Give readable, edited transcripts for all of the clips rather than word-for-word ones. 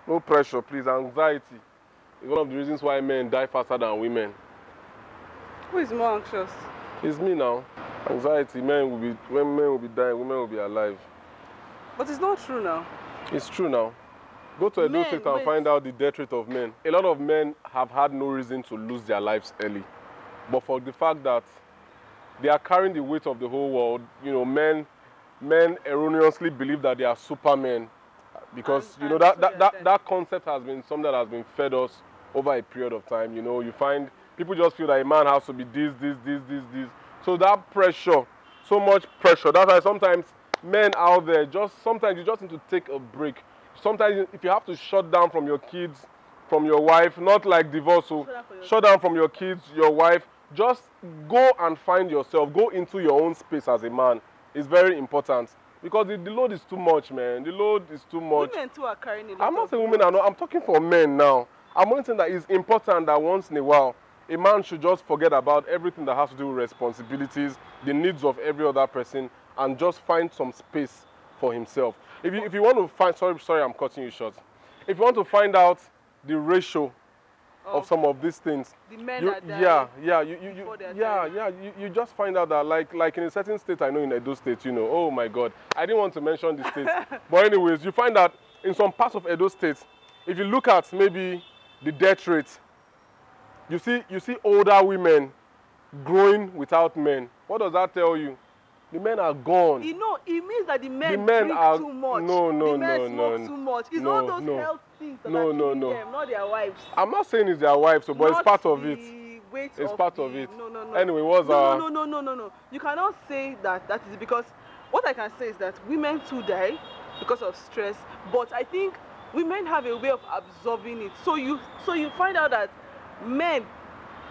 No pressure, please. Anxiety is one of the reasons why men die faster than women. Who is more anxious? It's me now. Anxiety, when men will be dying, women will be alive. But it's not true now. It's true now. Go to Edo State and wait. find out the death rate of men. A lot of men have had no reason to lose their lives early. But for the fact that they are carrying the weight of the whole world, you know, men erroneously believe that they are supermen. Because, you know, that concept has been something that has been fed us over a period of time. You know, you find people just feel that a man has to be this. So that pressure, so much pressure. That's why sometimes men out there, sometimes you just need to take a break. Sometimes if you have to shut down from your kids, from your wife, not like divorce, so shut down from your kids, your wife, just go and find yourself. Go into your own space as a man. It's very important. Because the load is too much, man. The load is too much. Women too are carrying a lot. I'm not saying women are not. I'm talking for men now. I'm only saying that it's important that once in a while, a man should just forget about everything that has to do with responsibilities, the needs of every other person, and just find some space for himself. If you want to find, sorry, I'm cutting you short. If you want to find out the ratio of some of these things, the men that die you just find out that like in a certain state, I know in Edo State, you know, oh my God, I didn't want to mention the state, but anyways, you find that in some parts of Edo State, if you look at maybe the death rate, you see older women growing without men. What does that tell you? The men are gone. You know, it means that the men drink too much. No, the men smoke too much. It's all those health things that are killing them, not their wives. I'm not saying it's their wives, but it's part of it. It's part of it. No. Anyway, No. You cannot say that is because what I can say is that women too die because of stress, but I think women have a way of absorbing it. So you find out that men,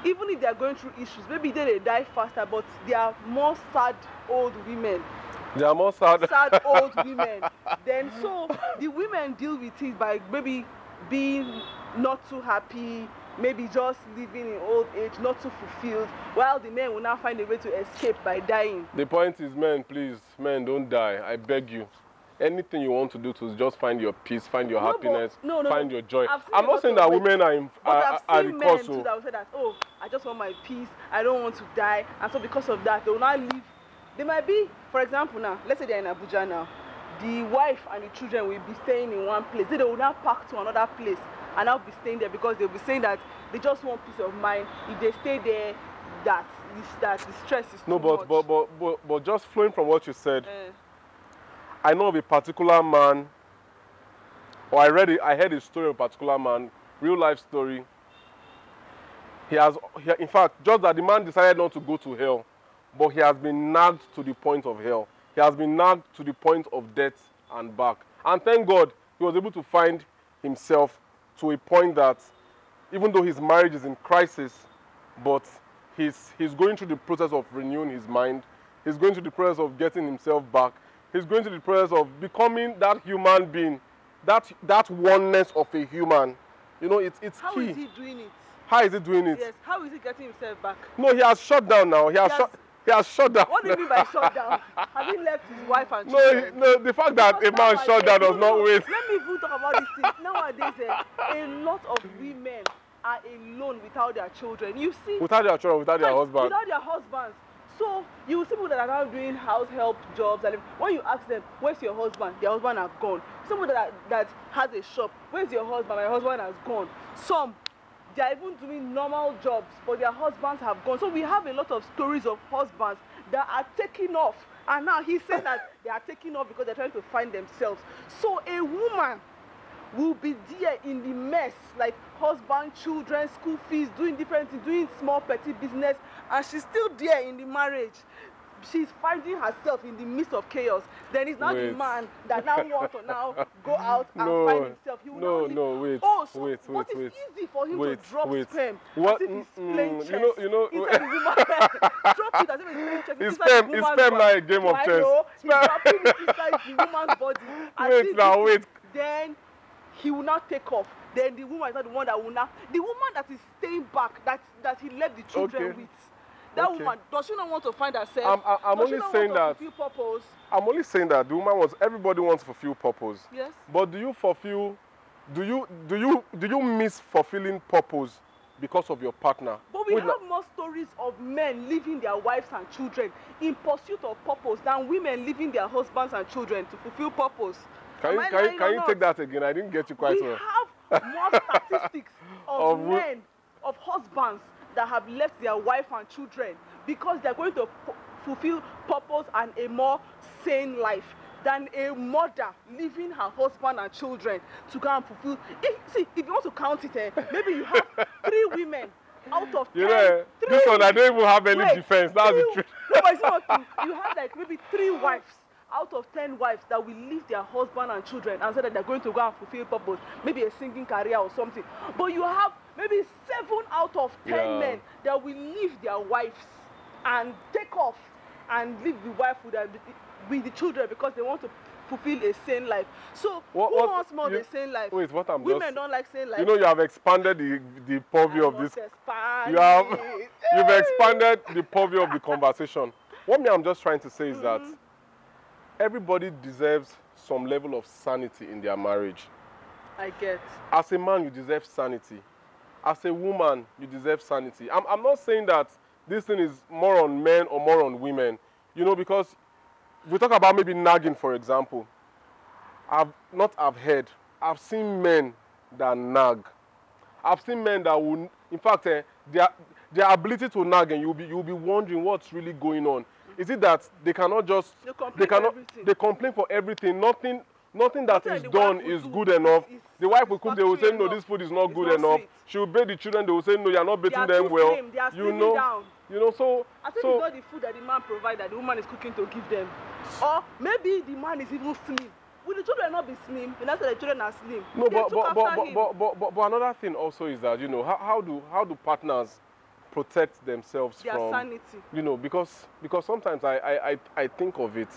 even if they are going through issues, maybe they die faster, but they are more sad old women. They are more sad. Sad old women. Then so the women deal with it by maybe being not too happy, maybe just living in old age, not too fulfilled, while the men will now find a way to escape by dying. The point is, men, please, men, don't die. I beg you. Anything you want to do to just find your peace, find your happiness, find your joy. I'm not saying that women are the cause. I've seen men too that will say that, oh, I just want my peace, I don't want to die, and so because of that, they will not leave. They might be, for example now, let's say they're in Abuja now, the wife and the children will be staying in one place, they will now pack to another place and I'll be staying there because they'll be saying that they just want peace of mind. If they stay there, that the stress is too much. But just flowing from what you said, I know of a particular man, or I heard a story of a particular man, real life story. In fact, just that the man decided not to go to hell, but he has been nagged to the point of hell. He has been nagged to the point of death and back. And thank God, he was able to find himself to a point that, even though his marriage is in crisis, but he's going through the process of renewing his mind. He's going through the process of getting himself back. He's going through the process of becoming that human being, that oneness of a human. You know, it's key. How is he doing it? How is he doing it? Yes, how is he getting himself back? No, he has shut down now. He has shut down. What do you mean by shut down? Has he left his wife and children? No, the fact that a man shut down does not wait. Let me even talk about this thing. Nowadays, a lot of women are alone without their children. You see? Without their children, without their husband. Without their husbands. So you see people that are now doing house help jobs, and when you ask them, where's your husband? Their husband has gone. Someone that has a shop, where's your husband? My husband has gone. Some, they are even doing normal jobs, but their husbands have gone. So we have a lot of stories of husbands that are taking off. And now he said that they are taking off because they're trying to find themselves. So a woman will be there in the mess, like husband, children, school fees, doing different things, doing small petty business, and she's still there in the marriage. She's finding herself in the midst of chaos. Then it's not the man that now wants to now go out and find himself. He will wait. But it's easy for him to drop sperm what? as if he's playing chess. You know, inside the woman. Drop it as if he's playing chess. His sperm like a game of chess. He's dropping it inside the woman's body. Wait. Then he will not take off. Then the woman is not the one that will not. The woman that is staying back, that he left the children with. That woman, does she not want to find herself? I'm only saying that. Purpose? I'm only saying that the woman everybody wants to fulfill purpose. Yes. But do you fulfill do you miss fulfilling purpose because of your partner? But we have more stories of men leaving their wives and children in pursuit of purpose than women leaving their husbands and children to fulfill purpose. Can you take that again? I didn't get you quite well. We have more statistics of men, of husbands that have left their wife and children because they're going to fulfill purpose and a more sane life than a mother leaving her husband and children to go and fulfill. If you want to count it, maybe you have 3 women out of 10. This one I don't even have any defense. That's the truth. No, but it's not true. You have like maybe 3 wives out of 10 wives that will leave their husband and children and say that they're going to go and fulfill purpose, maybe a singing career or something. But you have maybe 7 out of 10 men that will leave their wives and take off and leave the wife with the children because they want to fulfill a sane life. So who wants more of a sane life? Wait, Women don't like sane life. You know, you have expanded the purview of this. You've expanded the purview of the conversation. What I'm just trying to say is that everybody deserves some level of sanity in their marriage. I get. As a man, you deserve sanity. As a woman, you deserve sanity. I'm not saying that this thing is more on men or more on women, you know, because if we talk about maybe nagging, for example, I've seen men that nag. I've seen men that will, in fact, their ability to nag, and you'll be wondering what's really going on. Is it that they cannot just they complain for everything? Nothing that is done is good enough. The wife will cook, they will say no, this food is not good enough. She will bathe the children, they will say no, you are not bathing them well. You know, so I think it's not the food that the man provides that the woman is cooking to give them. Or maybe the man is even slim. Will the children not be slim? And that's why the children are slim. No, but another thing also is that, you know, how do partners protect themselves from their sanity? You know, because sometimes I think of it.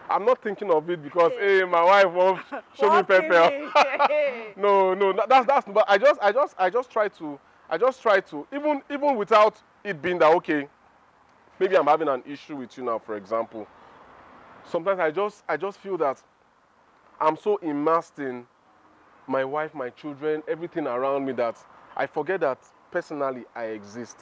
I'm not thinking of it because hey, my wife won't show me pepper. No, that's. But I just try to even without it being that okay, maybe I'm having an issue with you now, for example. Sometimes I just feel that I'm so immersed in my wife, my children, everything around me that I forget that personally I exist.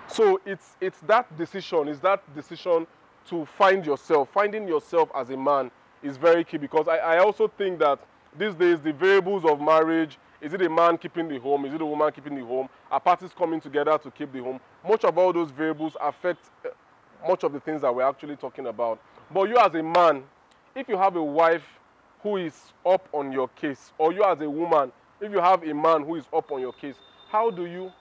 So it's that decision to find yourself. Finding yourself as a man is very key because I also think that these days the variables of marriage, is it a man keeping the home, is it a woman keeping the home, are parties coming together to keep the home? Much of all those variables affect much of the things that we're actually talking about. But you as a man, if you have a wife who is up on your case, or you as a woman, if you have a man who is up on your case, how do you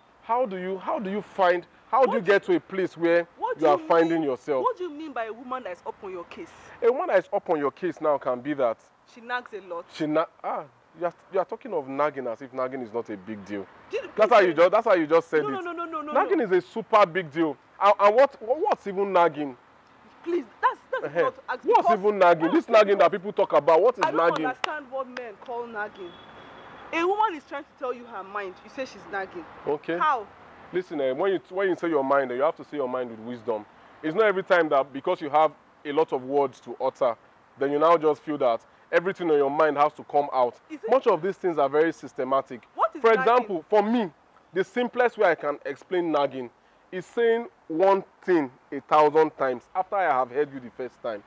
get to a place where you are finding yourself? What do you mean by a woman that is up on your case? A woman that is up on your case now can be that she nags a lot. You are talking of nagging as if nagging is not a big deal. That's how you just said it. No. Nagging is a super big deal. And what's even nagging? Please, that's not asking. What's even nagging? This nagging that people talk about, what is nagging? I don't understand what men call nagging. A woman is trying to tell you her mind. You say she's nagging. Okay. How? Listen, when you say your mind, you have to say your mind with wisdom. It's not every time that because you have a lot of words to utter, then you now just feel that everything on your mind has to come out. Much of these things are very systematic. For example, for me, the simplest way I can explain nagging is saying one thing 1,000 times after I have heard you the first time.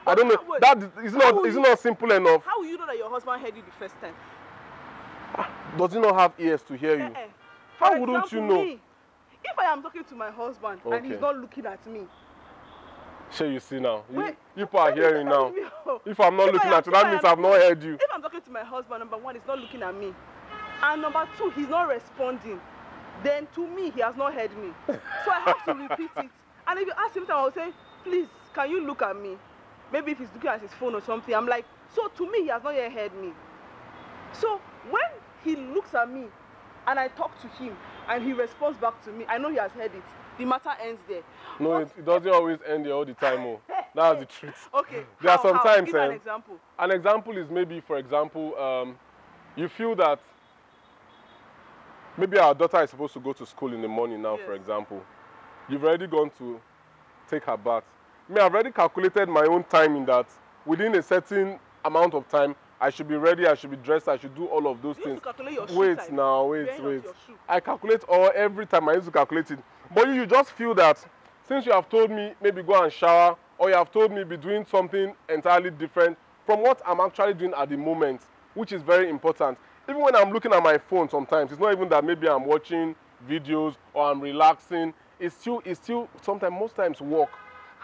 I don't know. That is not simple enough. How will you know that your husband heard you the first time? Does he not have ears to hear you? How wouldn't you know? Me, if I am talking to my husband and he's not looking at me. Sure, you see now. You people are hearing now. If I'm not looking at you, that means I've not heard you. If I'm talking to my husband, number one, he's not looking at me. And number two, he's not responding. Then to me, he has not heard me. So I have to repeat it. And if you ask him, I will say, please, can you look at me? Maybe if he's looking at his phone or something. I'm like, so to me, he has not yet heard me. So when he looks at me and I talk to him and he responds back to me, I know he has heard it. The matter ends there. No, it doesn't always end there all the time. Oh. That's the truth. Okay. There are sometimes. Give an example. An example is maybe, for example, you feel that maybe our daughter is supposed to go to school in the morning now, for example. You've already gone to take her bath. I've already calculated my own time in that within a certain amount of time, I should be ready, I should be dressed, I should do all of those You things. used to calculate your shoe Wait time. now, Wearing of wait. your shoe. I calculate all every time I used to calculate it. But you just feel that since you have told me maybe go and shower, or you have told me be doing something entirely different from what I'm actually doing at the moment, which is very important. Even when I'm looking at my phone sometimes, it's not even that maybe I'm watching videos or I'm relaxing. It's still sometimes, most times work.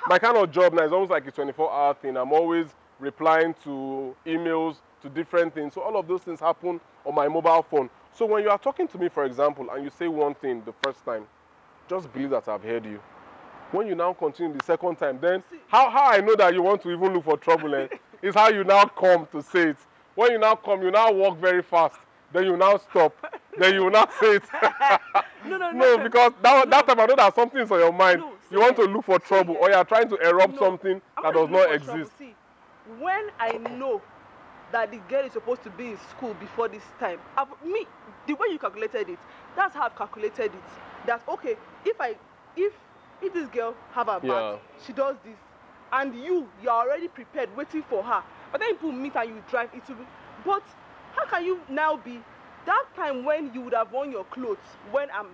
My kind of job now is almost like a 24-hour thing. I'm always replying to emails, to different things. So all of those things happen on my mobile phone. So when you are talking to me, for example, and you say one thing the first time, just believe that I've heard you. When you now continue the second time, then how I know that you want to even look for trouble is how you now come to say it. When you now come, you now walk very fast. Then you now stop. Then you will now say it. No, because that time I know that something is on your mind. No, you want to look for trouble, or you are trying to erupt something that does not exist. See, when I know that the girl is supposed to be in school before this time, the way you calculated it, that's how I've calculated it. That okay, if this girl have a bath, she does this, and you're already prepared, waiting for her. But then people meet and you drive, it will be. But how can you now be that time when you would have worn your clothes when I'm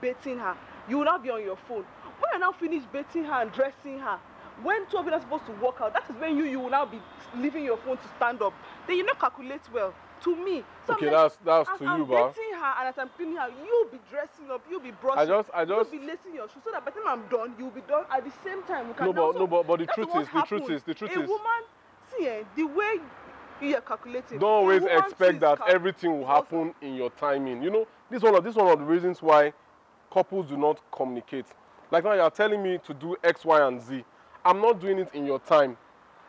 bathing her? You will not be on your phone. When I now finish bathing her and dressing her, when two of you are supposed to walk out, that is when you will now be leaving your phone to stand up. Then you not calculate well. To me, so okay, that's to you, I'm bathing her and as I'm cleaning her, you'll be dressing up, you'll be brushing, you'll be lacing your shoes, so that by the time I'm done, you'll be done at the same time. We can but the truth is, a woman, see, the way you are calculating. Don't always expect that everything will happen in your timing. You know, this one of the reasons why couples do not communicate. Like now, you are telling me to do X, Y, and Z. I'm not doing it in your time,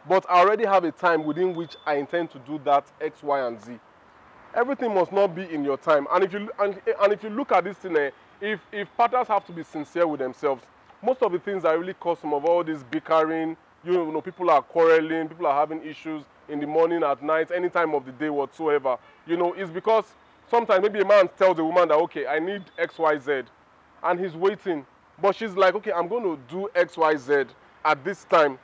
but I already have a time within which I intend to do that X, Y, and Z. Everything must not be in your time. And if you look at this thing, if partners have to be sincere with themselves, most of the things that really cause some of all this bickering, you know, people are quarreling, people are having issues in the morning, at night, any time of the day whatsoever, you know, it's because sometimes maybe a man tells a woman that, okay, I need X, Y, Z, and he's waiting. But she's like, okay, I'm going to do X, Y, Z at this time.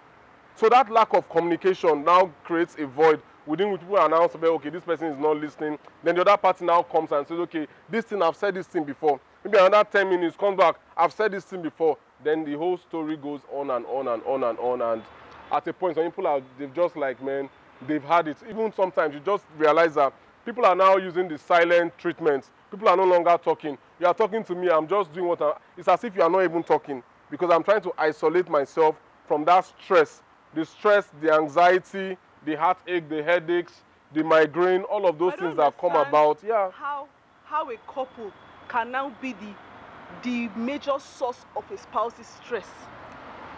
So that lack of communication now creates a void within which people announce, okay, this person is not listening. Then the other party now comes and says, okay, this thing, I've said this thing before. Maybe another 10 minutes, comes back, I've said this thing before. Then the whole story goes on and on and on and on. And at a point, some people they've just like, man, they've had it. Even sometimes you just realize that people are now using the silent treatment. People are no longer talking. You are talking to me, I'm just doing it's as if you are not even talking, because I'm trying to isolate myself from that stress, the anxiety, the heartache, the headaches, the migraine, all of those things that come about. Yeah. How a couple can now be the major source of a spouse's stress.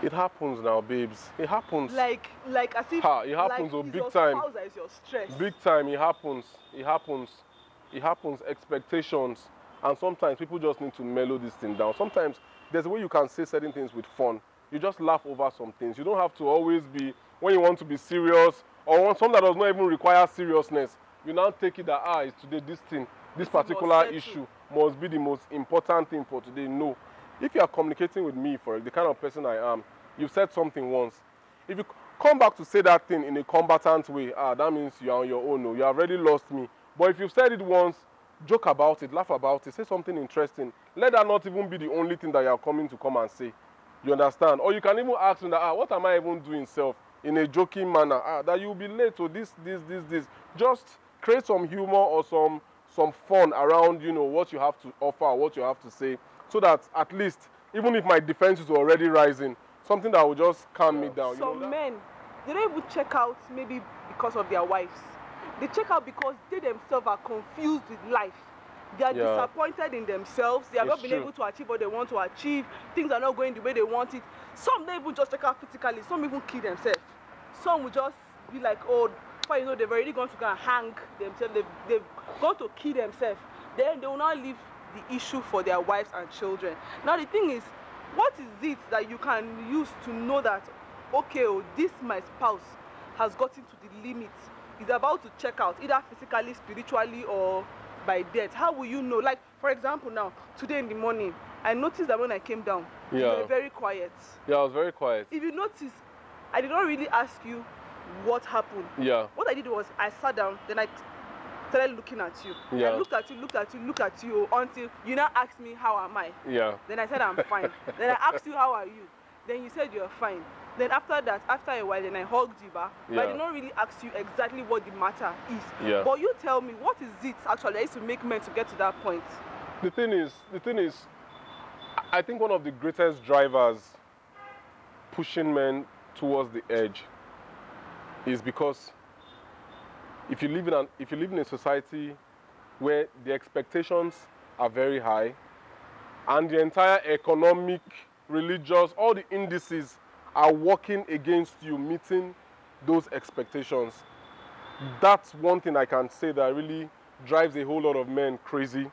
It happens now, babes. It happens. Like as if it happens, like big time. Spouse that is your stress. Big time, it happens. It happens. It happens. Expectations. And sometimes people just need to mellow this thing down. Sometimes there's a way you can say certain things with fun. You just laugh over some things. You don't have to always be, when you want to be serious, or want something that does not even require seriousness, you now take it that, it's today this thing, this particular issue must be the most important thing for today. No. If you are communicating with me for the kind of person I am, you've said something once. If you come back to say that thing in a combatant way, that means you are on your own. No, you have already lost me. But if you've said it once, joke about it, laugh about it, say something interesting. Let that not even be the only thing that you are coming to come and say. You understand? Or you can even ask me that, what am I even doing self? In a joking manner, that you'll be late to this. Just create some humor or some fun around, you know, what you have to offer, or what you have to say, so that at least, even if my defenses are already rising, something that will just calm me down. Some men, they don't even check out maybe because of their wives. They check out because they themselves are confused with life. They are disappointed in themselves. They have not been able to achieve what they want to achieve. Things are not going the way they want it. Some don't even just check out physically. Some even kill themselves. Some will just be like, oh, you know, they've already gone to go and hang themselves. They've gone to kill themselves. Then they will not leave the issue for their wives and children. Now the thing is, what is it that you can use to know that, okay, this my spouse has gotten to the limit, is about to check out, either physically, spiritually, or by death? How will you know? Like, for example, now, today in the morning, I noticed that when I came down, you were very quiet. Yeah, I was very quiet. If you notice, I did not really ask you what happened. Yeah. What I did was I sat down, then I started looking at you. Yeah. I looked at you until you now asked me how am I. Yeah. Then I said I'm fine. Then I asked you how are you. Then you said you're fine. Then after that, after a while, then I hugged you back. But I did not really ask you exactly what the matter is. Yeah. But you tell me, what is it actually that is to make men to get to that point? The thing is, I think one of the greatest drivers pushing men towards the edge is because if you live in a society where the expectations are very high and the entire economic, religious, all the indices are working against you meeting those expectations, that's one thing I can say that really drives a whole lot of men crazy.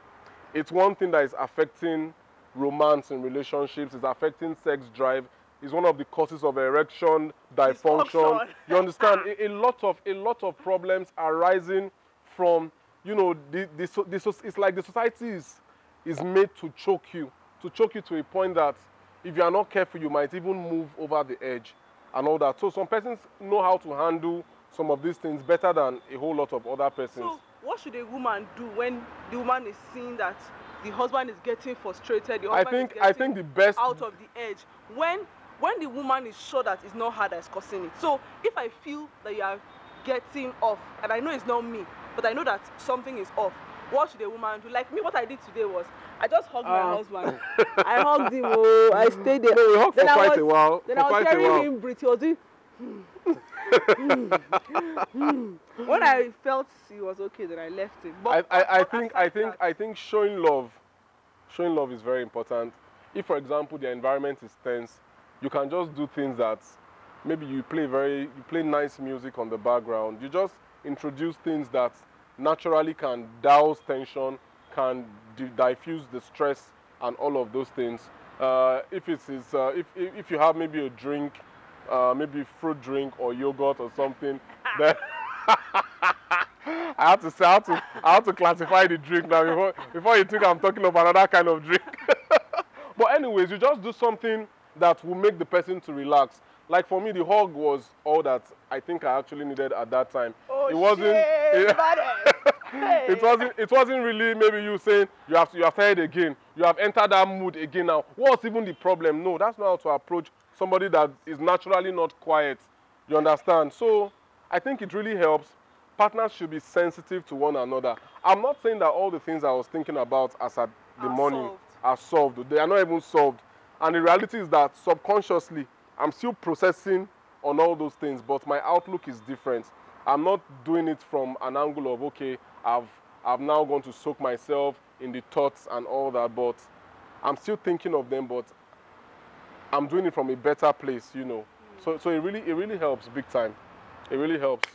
It's one thing that is affecting romance in relationships, it's affecting sex drive, it's one of the causes of erection dysfunction. You understand? a lot of problems arising from, you know, it's like the society is made to choke you to a point that if you are not careful, you might even move over the edge and all that. So some persons know how to handle some of these things better than a whole lot of other persons. So what should a woman do when the woman is seeing that the husband is getting frustrated, the husband I think the best out of the edge? When the woman is sure that it's not her that's causing it. So if I feel that you are getting off, and I know it's not me, but I know that something is off, what should a woman do? Like me, what I did today was I just hugged my husband. I hugged him. Oh, I stayed there. No, we hugged for quite a while. Then I was hearing him breathe. He was doing. When I felt he was okay, then I left him. But I think showing love is very important. If, for example, the environment is tense, you can just do things that maybe you play nice music on the background. You just introduce things that naturally can douse tension, can diffuse the stress and all of those things. If you have maybe a drink, maybe fruit drink or yogurt or something, then I have to classify the drink now before you think I'm talking about another kind of drink. But anyways, you just do something that will make the person to relax. Like for me, the hug was all that I think I actually needed at that time. Oh, it wasn't. It wasn't really maybe you saying you have started again. You have entered that mood again now. What's even the problem? No, that's not how to approach somebody that is naturally not quiet. You understand? So I think it really helps. Partners should be sensitive to one another. I'm not saying that all the things I was thinking about as at the morning are solved. They are not even solved. And the reality is that subconsciously, I'm still processing on all those things, but my outlook is different. I'm not doing it from an angle of, okay, I've now gone to soak myself in the thoughts and all that, but I'm still thinking of them, but I'm doing it from a better place, you know. So it really helps big time. It really helps.